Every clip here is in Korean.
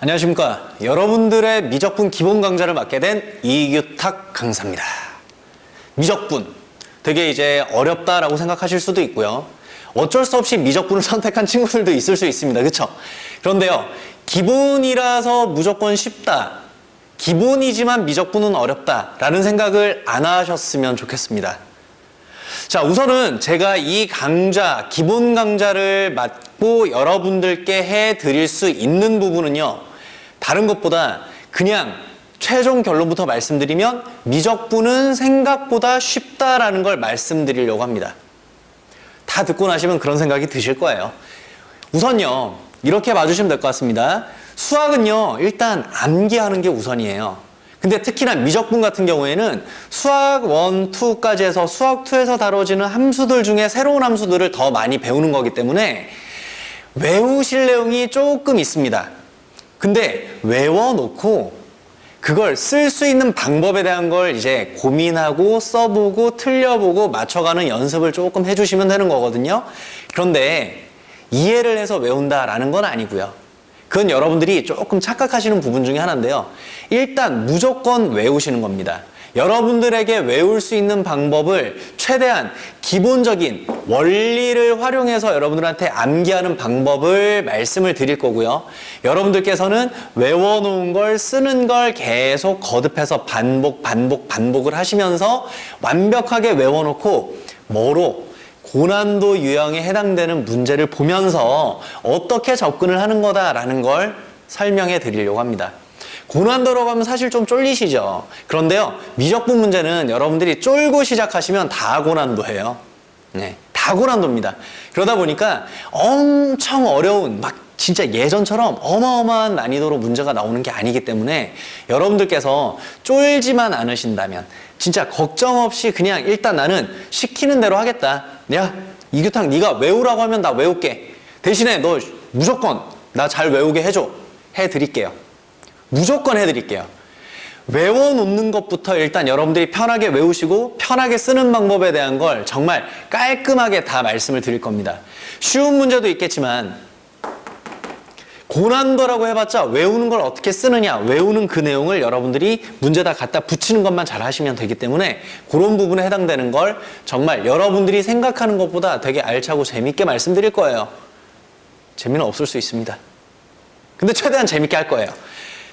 안녕하십니까. 여러분들의 미적분 기본 강좌를 맡게 된 이규탁 강사입니다. 미적분 되게 이제 어렵다라고 생각하실 수도 있고요. 어쩔 수 없이 미적분을 선택한 친구들도 있을 수 있습니다. 그렇죠? 그런데요. 기본이라서 무조건 쉽다. 기본이지만 미적분은 어렵다라는 생각을 안 하셨으면 좋겠습니다. 자, 우선은 제가 이 강좌, 기본 강좌를 맡고 여러분들께 해드릴 수 있는 부분은요. 다른 것보다 그냥 최종 결론부터 말씀드리면 미적분은 생각보다 쉽다라는 걸 말씀드리려고 합니다. 다 듣고 나시면 그런 생각이 드실 거예요. 우선요. 이렇게 봐주시면 될 것 같습니다. 수학은요. 일단 암기하는 게 우선이에요. 근데 특히나 미적분 같은 경우에는 수학 1, 2까지 해서 수학 2에서 다뤄지는 함수들 중에 새로운 함수들을 더 많이 배우는 거기 때문에 외우실 내용이 조금 있습니다. 근데 외워놓고 그걸 쓸 수 있는 방법에 대한 걸 이제 고민하고 써보고 틀려보고 맞춰가는 연습을 조금 해주시면 되는 거거든요. 그런데 이해를 해서 외운다라는 건 아니고요. 그건 여러분들이 조금 착각하시는 부분 중에 하나인데요. 일단 무조건 외우시는 겁니다. 여러분들에게 외울 수 있는 방법을 최대한 기본적인 원리를 활용해서 여러분들한테 암기하는 방법을 말씀을 드릴 거고요. 여러분들께서는 외워놓은 걸 쓰는 걸 계속 거듭해서 반복을 하시면서 완벽하게 외워놓고 뭐로 고난도 유형에 해당되는 문제를 보면서 어떻게 접근을 하는 거다라는 걸 설명해 드리려고 합니다. 고난도라고 하면 사실 좀 쫄리시죠? 그런데요, 미적분 문제는 여러분들이 쫄고 시작하시면 다 고난도예요. 네, 다 고난도입니다. 그러다 보니까 엄청 어려운, 막 진짜 예전처럼 어마어마한 난이도로 문제가 나오는 게 아니기 때문에 여러분들께서 쫄지만 않으신다면 진짜 걱정 없이 그냥 일단 나는 시키는 대로 하겠다. 야, 이규탁 네가 외우라고 하면 나 외울게. 대신에 너 무조건 나 잘 외우게 해줘. 해드릴게요. 무조건 해드릴게요. 외워놓는 것부터 일단 여러분들이 편하게 외우시고 편하게 쓰는 방법에 대한 걸 정말 깔끔하게 다 말씀을 드릴 겁니다. 쉬운 문제도 있겠지만 고난도라고 해봤자 외우는 걸 어떻게 쓰느냐, 외우는 그 내용을 여러분들이 문제다 갖다 붙이는 것만 잘 하시면 되기 때문에 그런 부분에 해당되는 걸 정말 여러분들이 생각하는 것보다 되게 알차고 재밌게 말씀드릴 거예요. 재미는 없을 수 있습니다. 근데 최대한 재밌게 할 거예요.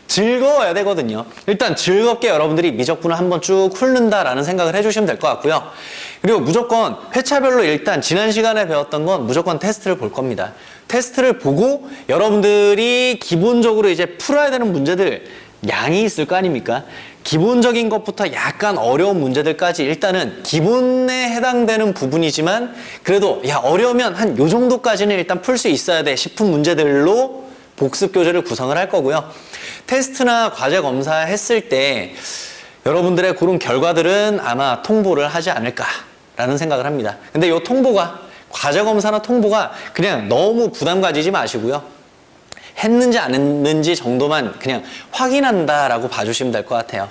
즐거워야 되거든요. 일단 즐겁게 여러분들이 미적분을 한번 쭉 훑는다라는 생각을 해주시면 될 것 같고요. 그리고 무조건 회차별로 일단 지난 시간에 배웠던 건 무조건 테스트를 볼 겁니다. 테스트를 보고 여러분들이 기본적으로 이제 풀어야 되는 문제들 양이 있을 거 아닙니까? 기본적인 것부터 약간 어려운 문제들까지 일단은 기본에 해당되는 부분이지만 그래도 야 어려우면 한 요 정도까지는 일단 풀 수 있어야 돼 싶은 문제들로 복습 교재를 구성을 할 거고요. 테스트나 과제 검사 했을 때 여러분들의 그런 결과들은 아마 통보를 하지 않을까라는 생각을 합니다. 근데 이 통보가 과제 검사나 통보가 그냥 너무 부담 가지지 마시고요. 했는지 안 했는지 정도만 그냥 확인한다라고 봐주시면 될 것 같아요.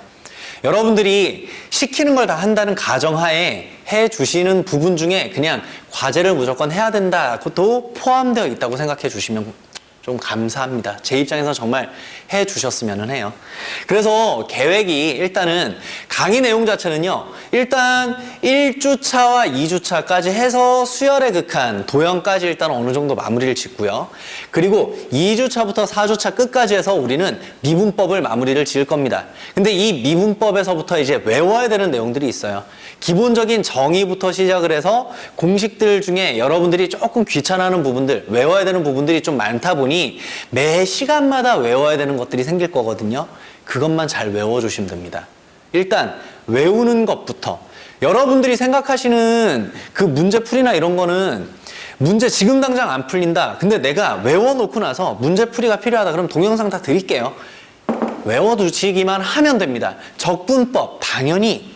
여러분들이 시키는 걸 다 한다는 가정하에 해주시는 부분 중에 그냥 과제를 무조건 해야 된다도 포함되어 있다고 생각해 주시면 좀 감사합니다. 제 입장에서 정말 해주셨으면 해요. 그래서 계획이 일단은 강의 내용 자체는요. 일단 1주차와 2주차까지 해서 수열의 극한, 도형까지 일단 어느 정도 마무리를 짓고요. 그리고 2주차부터 4주차 끝까지 해서 우리는 미분법을 마무리를 지을 겁니다. 근데 이 미분법에서부터 이제 외워야 되는 내용들이 있어요. 기본적인 정의부터 시작을 해서 공식들 중에 여러분들이 조금 귀찮아하는 부분들, 외워야 되는 부분들이 좀 많다 보니 매 시간마다 외워야 되는 것들이 생길 거거든요. 그것만 잘 외워주시면 됩니다. 일단 외우는 것부터 여러분들이 생각하시는 그 문제풀이나 이런 거는 문제 지금 당장 안 풀린다. 근데 내가 외워놓고 나서 문제풀이가 필요하다. 그럼 동영상 다 드릴게요. 외워두시기만 하면 됩니다. 적분법 당연히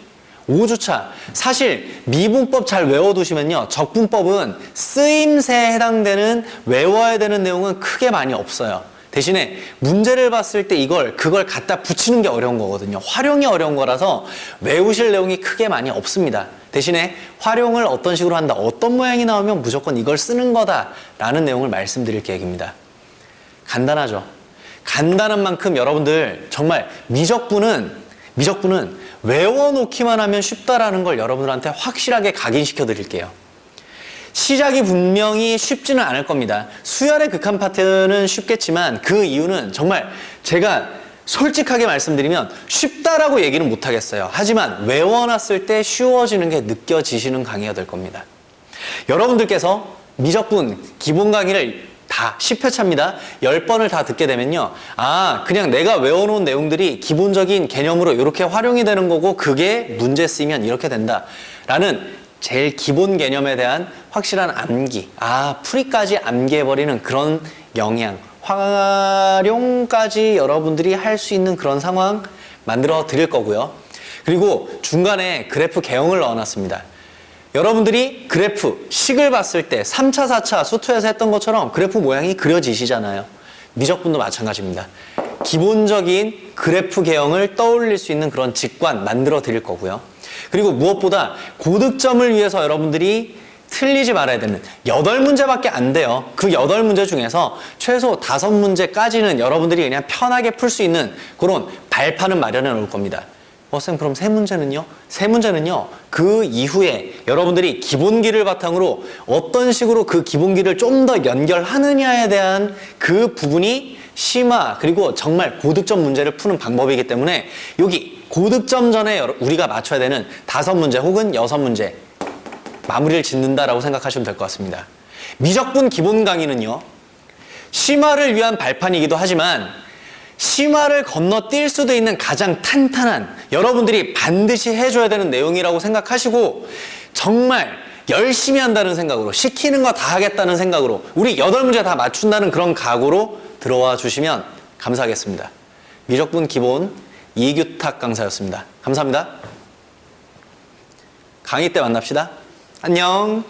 5주차 사실 미분법 잘 외워두시면요. 적분법은 쓰임새에 해당되는 외워야 되는 내용은 크게 많이 없어요. 대신에 문제를 봤을 때 그걸 갖다 붙이는 게 어려운 거거든요. 활용이 어려운 거라서 외우실 내용이 크게 많이 없습니다. 대신에 활용을 어떤 식으로 한다, 어떤 모양이 나오면 무조건 이걸 쓰는 거다라는 내용을 말씀드릴 계획입니다. 간단하죠. 간단한 만큼 여러분들 정말 미적분은 외워놓기만 하면 쉽다라는 걸 여러분들한테 확실하게 각인시켜 드릴게요. 시작이 분명히 쉽지는 않을 겁니다. 수열의 극한 파트는 쉽겠지만 그 이유는 정말 제가 솔직하게 말씀드리면 쉽다라고 얘기는 못하겠어요. 하지만 외워놨을 때 쉬워지는 게 느껴지시는 강의가 될 겁니다. 여러분들께서 미적분 기본 강의를 다 10회차입니다. 10번을 다 듣게 되면요. 그냥 내가 외워놓은 내용들이 기본적인 개념으로 이렇게 활용이 되는 거고 그게 문제 쓰이면 이렇게 된다. 라는 제일 기본 개념에 대한 확실한 암기. 풀이까지 암기해버리는 그런 영향. 활용까지 여러분들이 할 수 있는 그런 상황 만들어 드릴 거고요. 그리고 중간에 그래프 개형을 넣어놨습니다. 여러분들이 그래프, 식을 봤을 때 3차, 4차 수투에서 했던 것처럼 그래프 모양이 그려지시잖아요. 미적분도 마찬가지입니다. 기본적인 그래프 개형을 떠올릴 수 있는 그런 직관 만들어 드릴 거고요. 그리고 무엇보다 고득점을 위해서 여러분들이 틀리지 말아야 되는 8문제밖에 안 돼요. 그 8문제 중에서 최소 5문제까지는 여러분들이 그냥 편하게 풀 수 있는 그런 발판은 마련해 놓을 겁니다. 쌤, 그럼 3문제는요? 3문제는요, 그 이후에 여러분들이 기본기를 바탕으로 어떤 식으로 그 기본기를 좀 더 연결하느냐에 대한 그 부분이 심화, 그리고 정말 고득점 문제를 푸는 방법이기 때문에 여기 고득점 전에 우리가 맞춰야 되는 5문제 혹은 6문제 마무리를 짓는다라고 생각하시면 될 것 같습니다. 미적분 기본 강의는요, 심화를 위한 발판이기도 하지만 심화를 건너뛸 수도 있는 가장 탄탄한 여러분들이 반드시 해줘야 되는 내용이라고 생각하시고 정말 열심히 한다는 생각으로 시키는 거 다 하겠다는 생각으로 우리 8문제 다 맞춘다는 그런 각오로 들어와 주시면 감사하겠습니다. 미적분 기본 이규탁 강사였습니다. 감사합니다. 강의 때 만납시다. 안녕.